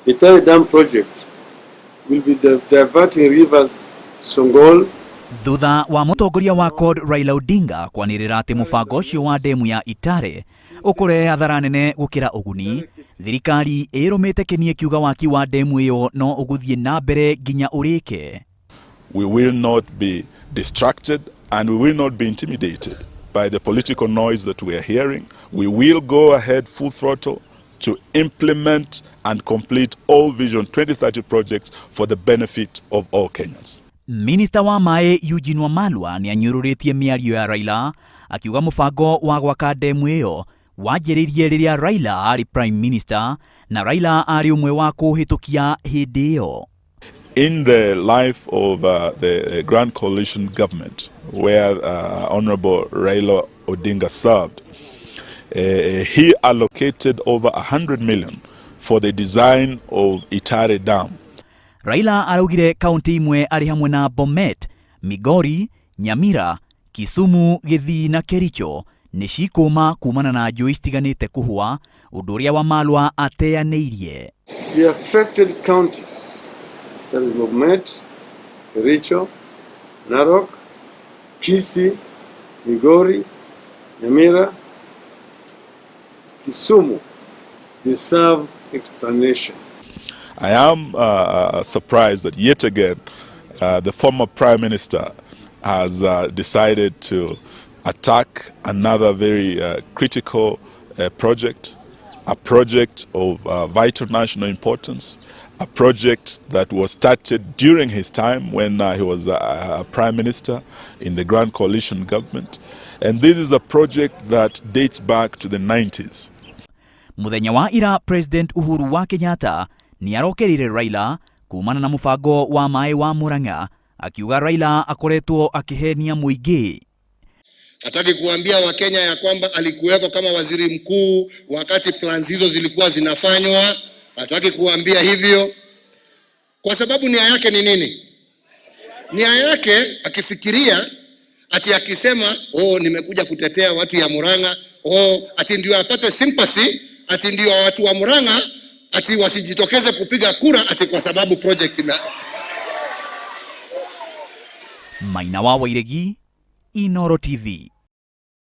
Itare Dam project will be diverting rivers Songol. Thutha wa mutongoria wa CORD Raila Odinga kwanirira ati mubango ucio wa ndemu ya Itare ukure hathara nene gukira uguni, thirikari irumite kinie kiuga waki wa ndemu iyo no uguthii na mbere nginya urike. We will not be distracted and we will not be intimidated by the political noise that we are hearing. We will go ahead full throttle to implement and complete all Vision 2030 projects for the benefit of all Kenyans. Minister wa maai Eugene Wamalwa ni anyururitie miario ya Raila akiuga mubango wa gwaka ndemu iyo wanjiririe riria Raila ari Prime Minister na Raila ari umwe wa kuhitukia hindi iyo. In the life of the Grand Coalition government, where Honorable Raila Odinga served, he allocated over 100 million for the design of Itare Dam. Raila araugire kaunti imwe ari hamwe na Bomet, Migori, Nyamira, Kisumu, Guthii na Kericho ni cikuma kumana na njui citiganiite kuhua, undu uria Wamalwa ateaneirie. The affected counties, that is Bomet, Kericho, Narok, Kisii, Migori, Nyamira, Kisumu deserve explanation. I am surprised that yet again the former Prime Minister has decided to attack another very critical project, a project of vital national importance, a project that was started during his time when he was a Prime Minister in the Grand Coalition government. And this is a project that dates back to the 90s. Muthenya wa ira President Uhuru wa Kenyatta ni arokerire Raila kumana na mubango wa maai wa Murang'a, akiuga Raila akoretwo akihenia muingi. Hataki kuambia Wakenya ya kwamba alikuweko kama waziri mkuu wakati plans hizo zilikuwa zinafanywa. Hataki kuambia hivyo kwa sababu nia yake ni nini? Nia yake akifikiria ati akisema nimekuja kutetea watu ya Murang'a, ati ndio apate sympathy, ati ndio watu wa Murang'a ati wasijitokeze kupiga kura ati kwa sababu project ina. Maina wa Wairegi, Inoro TV.